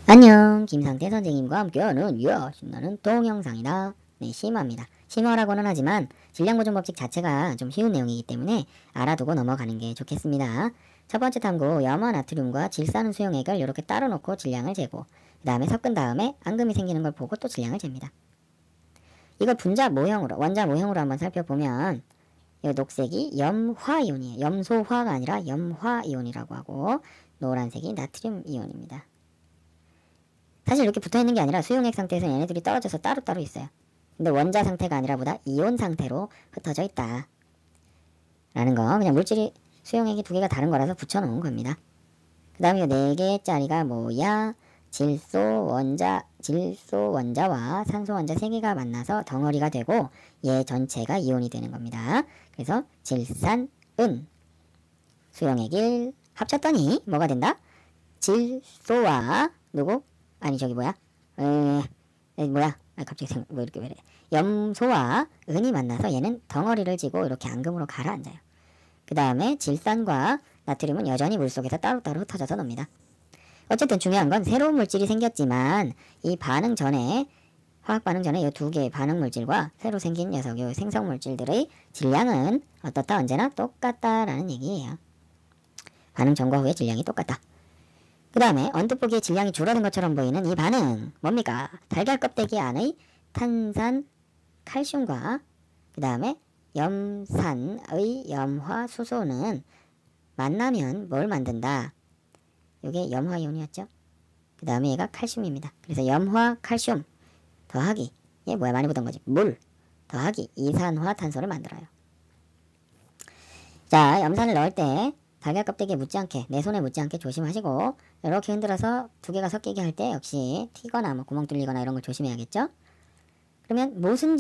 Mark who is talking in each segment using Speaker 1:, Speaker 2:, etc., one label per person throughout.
Speaker 1: 안녕, 김상태 선생님과 함께하는 신나는 동영상이다. 네, 심화입니다. 심화라고는 하지만 질량보존법칙 자체가 좀 쉬운 내용이기 때문에 알아두고 넘어가는 게 좋겠습니다. 첫 번째 탐구, 염화 나트륨과 질산은 수용액을 이렇게 따로 놓고 질량을 재고 그 다음에 섞은 다음에 앙금이 생기는 걸 보고 또 질량을 잽니다. 이걸 분자 모형으로, 원자 모형으로 한번 살펴보면 이 녹색이 염화이온이에요. 염소화가 아니라 염화이온이라고 하고 노란색이 나트륨 이온입니다. 사실 이렇게 붙어있는 게 아니라 수용액 상태에서 얘네들이 떨어져서 따로따로 있어요. 근데 원자 상태가 아니라 보다 이온 상태로 흩어져 있다 라는 거, 그냥 물질이 수용액이 두 개가 다른 거라서 붙여놓은 겁니다. 그 다음에 이 네 개짜리가 뭐야? 질소 원자와 산소 원자 세 개가 만나서 덩어리가 되고 얘 전체가 이온이 되는 겁니다. 그래서 질산은 수용액 1 합쳤더니 뭐가 된다? 질소와 누구? 아니 저기 뭐야? 뭐야? 갑자기 뭐 이렇게 왜 이래? 염소와 은이 만나서 얘는 덩어리를 지고 이렇게 앙금으로 가라앉아요. 그 다음에 질산과 나트륨은 여전히 물속에서 따로따로 흩어져서 놉니다. 어쨌든 중요한 건 새로운 물질이 생겼지만 이 반응 전에 화학 반응 전에 이 두 개의 반응 물질과 새로 생긴 녀석 이 생성 물질들의 질량은 어떻다? 언제나 똑같다라는 얘기예요. 반응 전과 후의 질량이 똑같다. 그 다음에 언뜻 보기에 질량이 줄어든 것처럼 보이는 이 반응 뭡니까? 달걀 껍데기 안의 탄산 칼슘과 그 다음에 염산의 염화수소는 만나면 뭘 만든다? 이게 염화이온이었죠? 그 다음에 얘가 칼슘입니다. 그래서 염화 칼슘 더하기 얘 뭐야 많이 보던 거지 물 더하기 이산화탄소를 만들어요. 자, 염산을 넣을 때 달걀 껍데기에 묻지 않게 내 손에 묻지 않게 조심하시고 이렇게 흔들어서 두 개가 섞이게 할 때 역시 튀거나 뭐 구멍 뚫리거나 이런 걸 조심해야겠죠. 그러면 무슨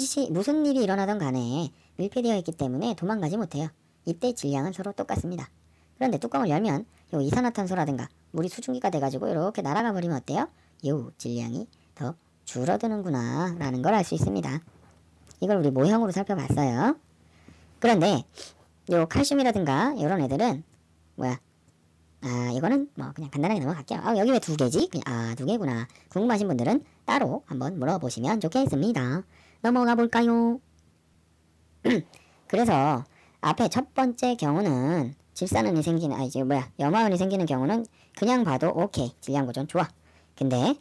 Speaker 1: 일이 일어나던 간에 밀폐되어 있기 때문에 도망가지 못해요. 이때 질량은 서로 똑같습니다. 그런데 뚜껑을 열면 요 이산화탄소라든가 물이 수증기가 돼가지고 이렇게 날아가 버리면 어때요? 요 질량이 더 줄어드는구나 라는 걸 알 수 있습니다. 이걸 우리 모형으로 살펴봤어요. 그런데 요 칼슘이라든가 이런 애들은 뭐야? 이거는 뭐 그냥 간단하게 넘어갈게요. 여기 왜 두 개지? 그냥 두 개구나. 궁금하신 분들은 따로 한번 물어보시면 좋겠습니다. 넘어가 볼까요? 그래서 앞에 첫 번째 경우는 질산은이 생기는 염화은이 생기는 경우는 그냥 봐도 오케이. 질량 보존 좋아. 근데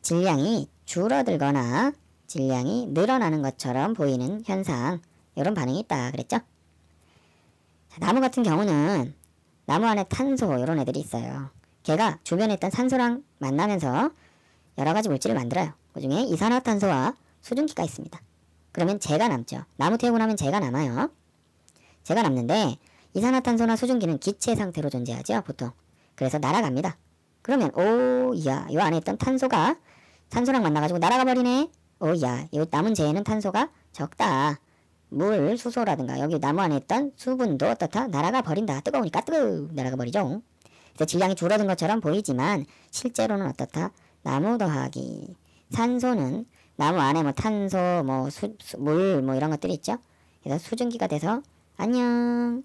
Speaker 1: 질량이 줄어들거나 질량이 늘어나는 것처럼 보이는 현상 이런 반응이 있다 그랬죠? 자, 나무 같은 경우는 나무 안에 탄소 이런 애들이 있어요. 걔가 주변에 있던 산소랑 만나면서 여러가지 물질을 만들어요. 그 중에 이산화탄소와 수증기가 있습니다. 그러면 재가 남죠. 나무 태우고 나면 재가 남아요. 재가 남는데 이산화탄소나 수증기는 기체 상태로 존재하죠. 보통. 그래서 날아갑니다. 그러면 오야 요 안에 있던 탄소가 산소랑 만나가지고 날아가 버리네. 오야 요 남은 재에는 탄소가 적다. 물, 수소라든가 여기 나무 안에 있던 수분도 어떻다? 날아가 버린다. 뜨거우니까 날아가 버리죠. 그래서 질량이 줄어든 것처럼 보이지만 실제로는 어떻다? 나무 더하기 산소는 나무 안에 뭐 탄소, 뭐 물, 뭐 이런 것들이 있죠. 그래서 수증기가 돼서 안녕.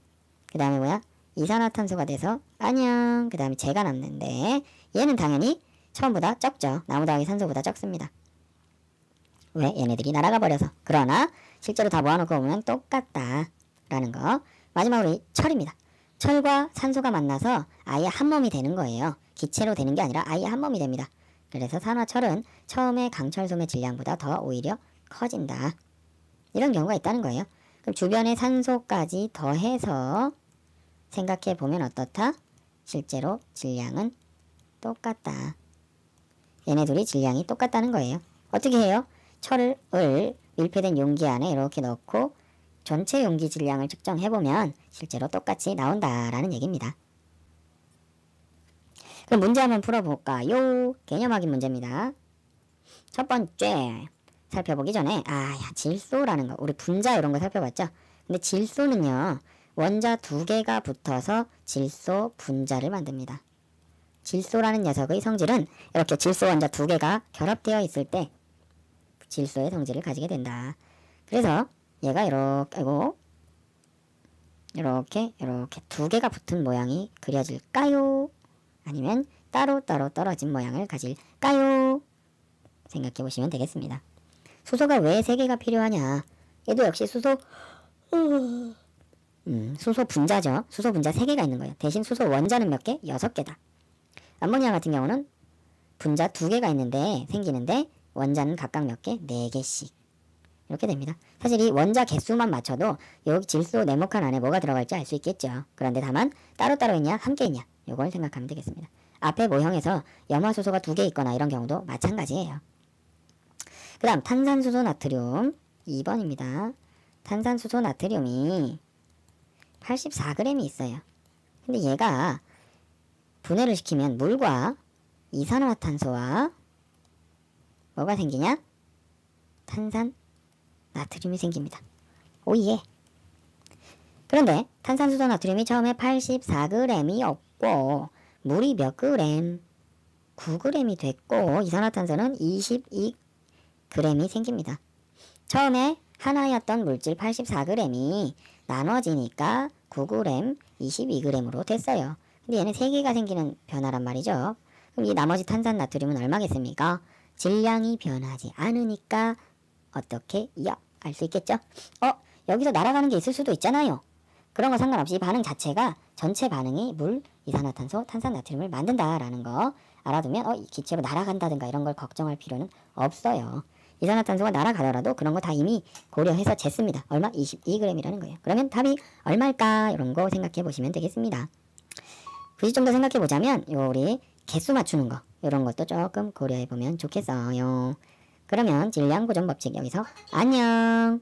Speaker 1: 그 다음에 뭐야? 이산화탄소가 돼서 안녕. 그 다음에 재가 남는데 얘는 당연히 처음보다 적죠. 나무 더하기 산소보다 적습니다. 왜? 얘네들이 날아가 버려서. 그러나 실제로 다 모아놓고 보면 똑같다 라는 거. 마지막으로 철입니다. 철과 산소가 만나서 아예 한 몸이 되는 거예요. 기체로 되는 게 아니라 아예 한 몸이 됩니다. 그래서 산화철은 처음에 강철솜의 질량보다 더 오히려 커진다. 이런 경우가 있다는 거예요. 그럼 주변에 산소까지 더해서 생각해보면 어떻다? 실제로 질량은 똑같다. 얘네 둘이 질량이 똑같다는 거예요. 어떻게 해요? 철을 밀폐된 용기 안에 이렇게 넣고 전체 용기 질량을 측정해보면 실제로 똑같이 나온다라는 얘기입니다. 그럼 문제 한번 풀어볼까요? 개념 확인 문제입니다. 첫 번째 살펴보기 전에 질소라는 거 우리 분자 이런 거 살펴봤죠? 근데 질소는요 원자 두 개가 붙어서 질소 분자를 만듭니다. 질소라는 녀석의 성질은 이렇게 질소 원자 두 개가 결합되어 있을 때 질소의 성질을 가지게 된다. 그래서 얘가 이렇게 두 개가 붙은 모양이 그려질까요? 아니면 따로따로 떨어진 모양을 가질까요? 생각해 보시면 되겠습니다. 수소가 왜 3개가 필요하냐? 얘도 역시 수소 분자죠. 수소 분자 3개가 있는 거예요. 대신 수소 원자는 몇 개? 6개다. 암모니아 같은 경우는 분자 2개가 생기는데 원자는 각각 몇 개? 4개씩. 이렇게 됩니다. 사실 이 원자 개수만 맞춰도 여기 질소 네모칸 안에 뭐가 들어갈지 알 수 있겠죠. 그런데 다만 따로따로 있냐 함께 있냐 요걸 생각하면 되겠습니다. 앞에 모형에서 염화수소가 2개 있거나 이런 경우도 마찬가지예요. 그 다음 탄산수소 나트륨 2번입니다. 탄산수소 나트륨이 84g이 있어요. 근데 얘가 분해를 시키면 물과 이산화탄소와 뭐가 생기냐? 탄산 나트륨이 생깁니다. 오예. 그런데 탄산수소 나트륨이 처음에 84g이 없고 물이 몇 g? 9g이 됐고 이산화탄소는 22g이 생깁니다. 처음에 하나였던 물질 84g이 나눠지니까 9g, 22g으로 됐어요. 근데 얘는 3개가 생기는 변화란 말이죠. 그럼 이 나머지 탄산 나트륨은 얼마겠습니까? 질량이 변하지 않으니까 어떻게? 알 수 있겠죠? 여기서 날아가는 게 있을 수도 있잖아요. 그런 거 상관없이 반응 자체가 전체 반응이 물, 이산화탄소, 탄산 나트륨을 만든다라는 거 알아두면 이 기체로 날아간다든가 이런 걸 걱정할 필요는 없어요. 이산화탄소가 날아가더라도 그런 거 다 이미 고려해서 쟀습니다. 얼마? 22g이라는 거예요. 그러면 답이 얼마일까? 이런 거 생각해 보시면 되겠습니다. 굳이 좀 더 생각해 보자면 우리 개수 맞추는 거 이런 것도 조금 고려해 보면 좋겠어요. 그러면 질량 보존 법칙 여기서 안녕.